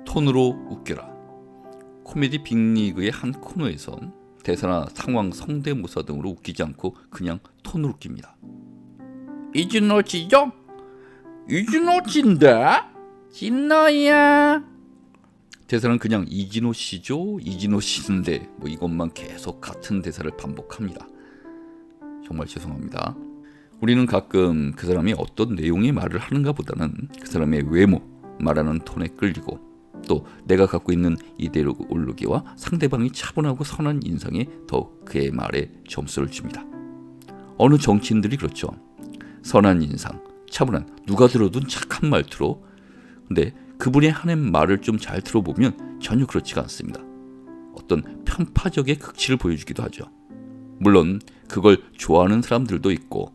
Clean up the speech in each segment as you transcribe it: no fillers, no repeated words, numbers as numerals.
톤으로 웃겨라. 코미디 빅리그의 한 코너에서 대사나 상황, 성대모사 등으로 웃기지 않고 그냥 톤으로 웃깁니다. 이진호지죠? 이진호진데? 진노야. 대사는 그냥 이진호 씨죠? 이진호 씨인데 뭐 이것만 계속 같은 대사를 반복합니다. 정말 죄송합니다. 우리는 가끔 그 사람이 어떤 내용의 말을 하는가 보다는 그 사람의 외모, 말하는 톤에 끌리고 또 내가 갖고 있는 이데올로기와 상대방이 차분하고 선한 인상에 더욱 그의 말에 점수를 줍니다. 어느 정치인들이 그렇죠. 선한 인상, 차분한, 누가 들어도 착한 말투로. 근데 그분이 하는 말을 좀 잘 들어보면 전혀 그렇지가 않습니다. 어떤 편파적의 극치를 보여주기도 하죠. 물론 그걸 좋아하는 사람들도 있고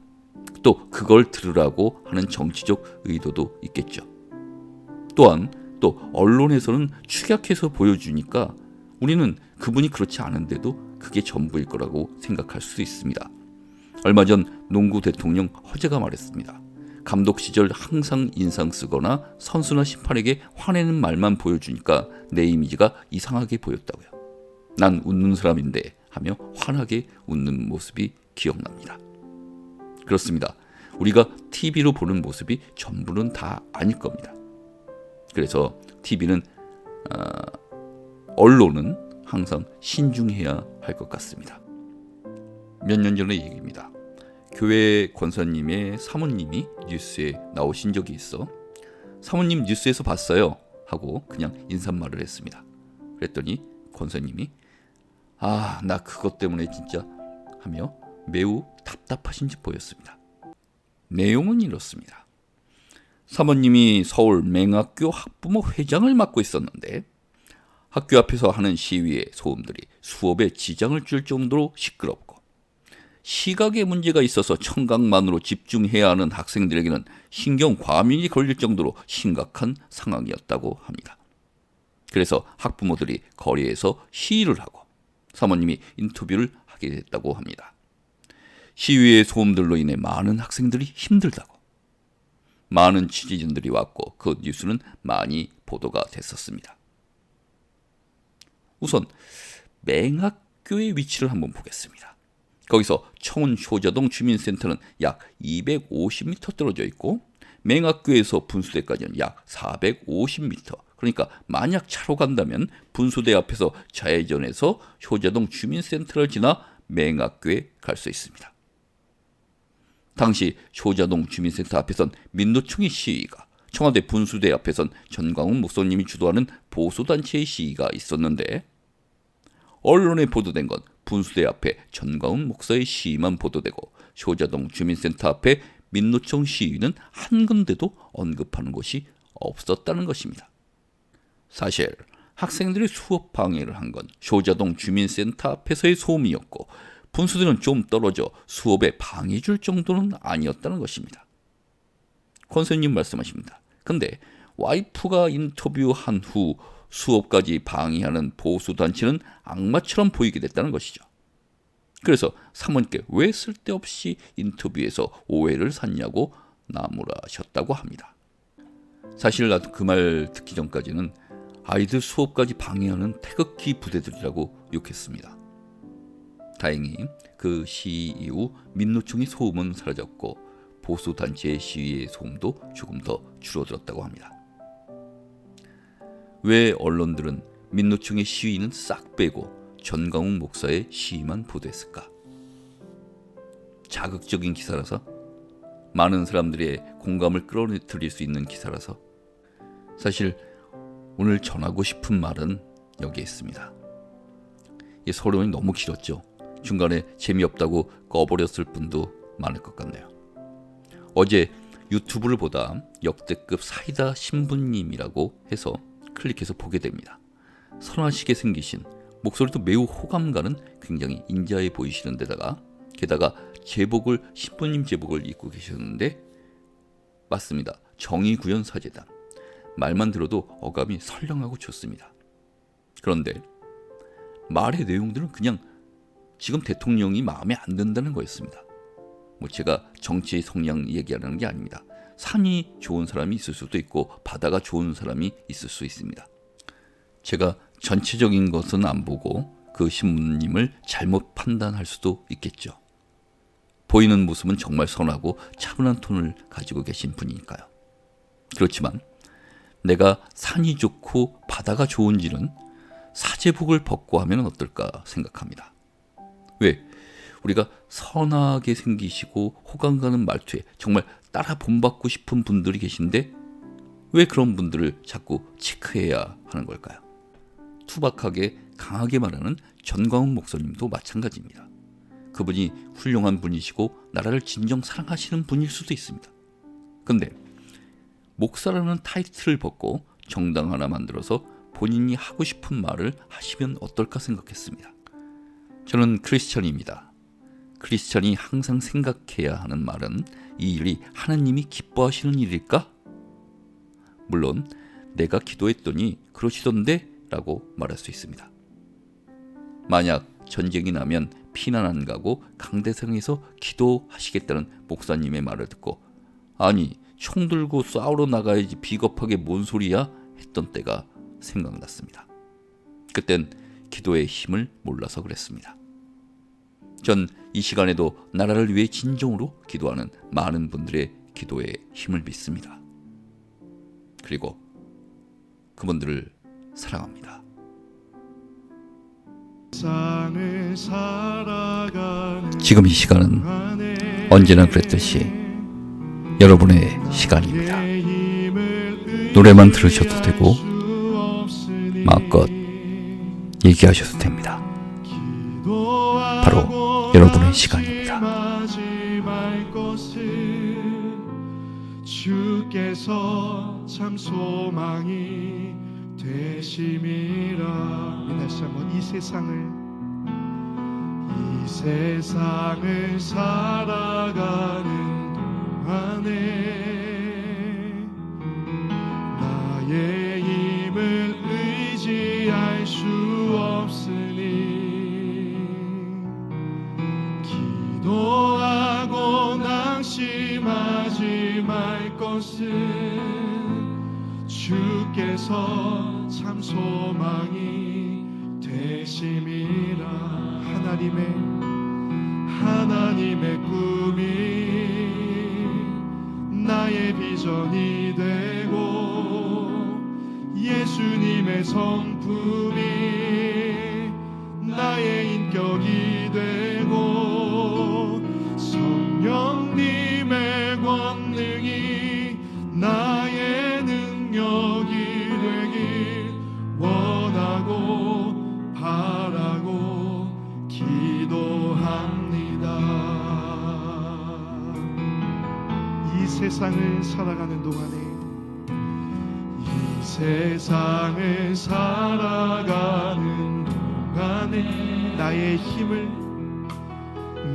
또 그걸 들으라고 하는 정치적 의도도 있겠죠. 또한 또 언론에서는 축약해서 보여주니까 우리는 그분이 그렇지 않은데도 그게 전부일 거라고 생각할 수 있습니다. 얼마 전 농구 대통령 허재가 말했습니다. 감독 시절 항상 인상 쓰거나 선수나 심판에게 화내는 말만 보여주니까 내 이미지가 이상하게 보였다고요. 난 웃는 사람인데 하며 환하게 웃는 모습이 기억납니다. 그렇습니다. 우리가 TV로 보는 모습이 전부는 다 아닐 겁니다. 그래서 TV는 언론은 항상 신중해야 할 것 같습니다. 몇 년 전의 얘기입니다. 교회 권사님의 사모님이 뉴스에 나오신 적이 있어 사모님 뉴스에서 봤어요 하고 그냥 인사말을 했습니다. 그랬더니 권사님이 나 그것 때문에 진짜 하며 매우 답답하신 듯 보였습니다. 내용은 이렇습니다. 사모님이 서울 맹학교 학부모 회장을 맡고 있었는데 학교 앞에서 하는 시위의 소음들이 수업에 지장을 줄 정도로 시끄럽고 시각에 문제가 있어서 청각만으로 집중해야 하는 학생들에게는 신경 과민이 걸릴 정도로 심각한 상황이었다고 합니다. 그래서 학부모들이 거리에서 시위를 하고 사모님이 인터뷰를 하게 됐다고 합니다. 시위의 소음들로 인해 많은 학생들이 힘들다고. 많은 취재진들이 왔고 그 뉴스는 많이 보도가 됐었습니다. 우선 맹학교의 위치를 한번 보겠습니다. 거기서 청운 효자동 주민센터는 약 250m 떨어져 있고 맹학교에서 분수대까지는 약 450m. 그러니까 만약 차로 간다면 분수대 앞에서 좌회전해서 효자동 주민센터를 지나 맹학교에 갈 수 있습니다. 당시 효자동 주민센터 앞에선 민노총의 시위가, 청와대 분수대 앞에선 전광훈 목사님이 주도하는 보수단체의 시위가 있었는데 언론에 보도된 건 분수대 앞에 전광훈 목사의 시위만 보도되고 효자동 주민센터 앞에 민노총 시위는 한 군데도 언급하는 곳이 없었다는 것입니다. 사실 학생들이 수업 방해를 한 건 효자동 주민센터 앞에서의 소음이었고 분수대는 좀 떨어져 수업에 방해 줄 정도는 아니었다는 것입니다. 권사님 말씀하십니다. 근데 와이프가 인터뷰한 후 수업까지 방해하는 보수단체는 악마처럼 보이게 됐다는 것이죠. 그래서 사모님께 왜 쓸데없이 인터뷰에서 오해를 샀냐고 나무라셨다고 합니다. 사실 나도 그 말 듣기 전까지는 아이들 수업까지 방해하는 태극기 부대들이라고 욕했습니다. 다행히 그 시위 이후 민노총의 소음은 사라졌고 보수단체의 시위의 소음도 조금 더 줄어들었다고 합니다. 왜 언론들은 민노총의 시위는 싹 빼고 전광훈 목사의 시위만 보도했을까? 자극적인 기사라서? 많은 사람들의 공감을 끌어들일 수 있는 기사라서? 사실 오늘 전하고 싶은 말은 여기에 있습니다. 이 서론이 너무 길었죠. 중간에 재미없다고 꺼버렸을 분도 많을 것 같네요. 어제 유튜브를 보다 역대급 사이다 신부님이라고 해서 클릭해서 보게 됩니다. 선하시게 생기신, 목소리도 매우 호감 가는 굉장히 인자해 보이시는 데다가 게다가 신부님 제복을 입고 계셨는데 맞습니다. 정의구현 사제단. 말만 들어도 어감이 선량하고 좋습니다. 그런데 말의 내용들은 그냥 지금 대통령이 마음에 안 든다는 거였습니다. 제가 정치 성향 얘기하는 게 아닙니다. 산이 좋은 사람이 있을 수도 있고 바다가 좋은 사람이 있을 수 있습니다. 제가 전체적인 것은 안 보고 그 신부님을 잘못 판단할 수도 있겠죠. 보이는 모습은 정말 선하고 차분한 톤을 가지고 계신 분이니까요. 그렇지만 내가 산이 좋고 바다가 좋은지는 사제복을 벗고 하면 어떨까 생각합니다. 왜? 우리가 선하게 생기시고 호감 가는 말투에 정말 따라 본받고 싶은 분들이 계신데 왜 그런 분들을 자꾸 체크해야 하는 걸까요? 투박하게 강하게 말하는 전광훈 목사님도 마찬가지입니다. 그분이 훌륭한 분이시고 나라를 진정 사랑하시는 분일 수도 있습니다. 근데 목사라는 타이틀을 벗고 정당 하나 만들어서 본인이 하고 싶은 말을 하시면 어떨까 생각했습니다. 저는 크리스천입니다. 크리스천이 항상 생각해야 하는 말은 이 일이 하나님이 기뻐하시는 일일까? 물론 내가 기도했더니 그러시던데 라고 말할 수 있습니다. 만약 전쟁이 나면 피난 안 가고 강대상에서 기도하시겠다는 목사님의 말을 듣고 아니 총 들고 싸우러 나가야지 비겁하게 뭔 소리야 했던 때가 생각났습니다. 그땐 기도의 힘을 몰라서 그랬습니다. 전 이 시간에도 나라를 위해 진정으로 기도하는 많은 분들의 기도에 힘을 믿습니다. 그리고 그분들을 사랑합니다. 지금 이 시간은 언제나 그랬듯이 여러분의 시간입니다. 노래만 들으셔도 되고 마음껏 얘기하셔도 됩니다. 바로 여러분의 시간입니다. 주께서 참 소망이 되심이라. 다시 한번 이 세상을 살아가는 동안에 나의 힘을 의지할 수 없으니 기도하고 낙심하지 말 것은 주께서 참 소망이 되심이라. 하나님의 꿈이 나의 비전이 되고 예수님의 성품이 나의 인격이 되고 성령님의 권능이 나의 능력이 되길 원하고 바라고 기도합니다. 이 세상을 살아가는 동안에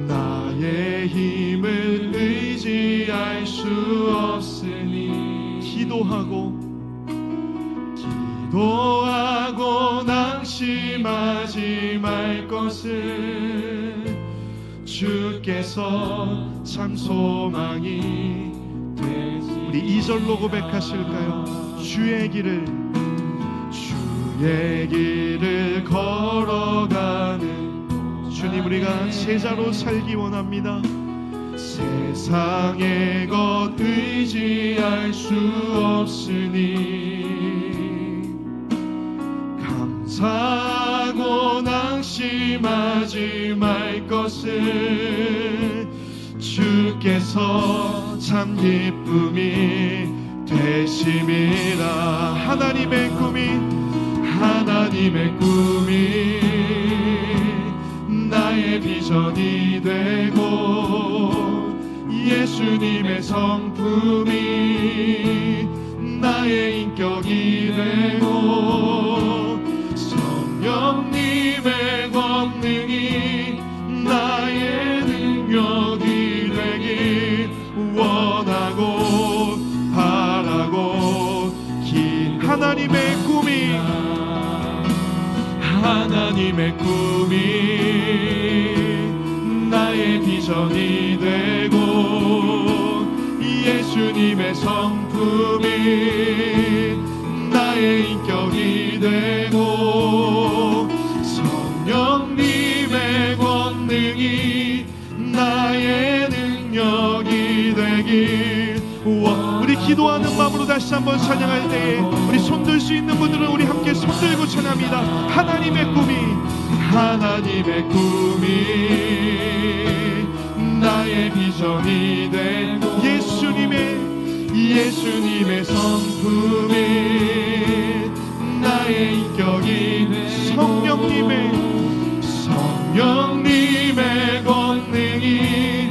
나의 힘을 의지할 수 없으니 기도하고 낙심하지 말 것을 주께서 참 소망이 되시. 우리 2절로 고백하실까요? 주의 길을 걸어가는 주님, 우리가 제자로 살기 원합니다. 세상의 것 의지할 수 없으니 감사하고 낙심하지 말 것을 주께서 참 기쁨이 되심이라. 하나님의 꿈이 나의 비전이 되고 예수님의 성품이 나의 인격이 되고 성령님의 권능이 나의 능력이 되길 원하고 바라고 하나님의 꿈이 나의 비전이 되고 예수님의 성품이 나의 나의 인격이 되고 성령님의 권능이 나의 능력이 되길 우리 기도하는 마음으로 다시 한번 찬양할 때에 우리 손들 수 있는 분들은 우리 함께 손들고 찬양합니다. 하나님의 꿈이 나의 비전이 되고 예수님의 성품이 나의 인격이 되고 성령님의 권능이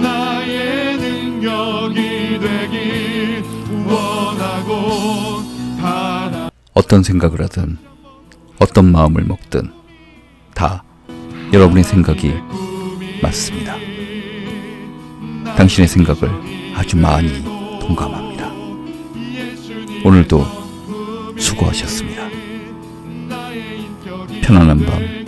나의 능력이 되길 원하고 바라. 어떤 생각을 하든 어떤 마음을 먹든 다 여러분의 생각이 맞습니다. 당신의 생각을 아주 많이 동감합니다. 오늘도 수고하셨습니다. 편안한 밤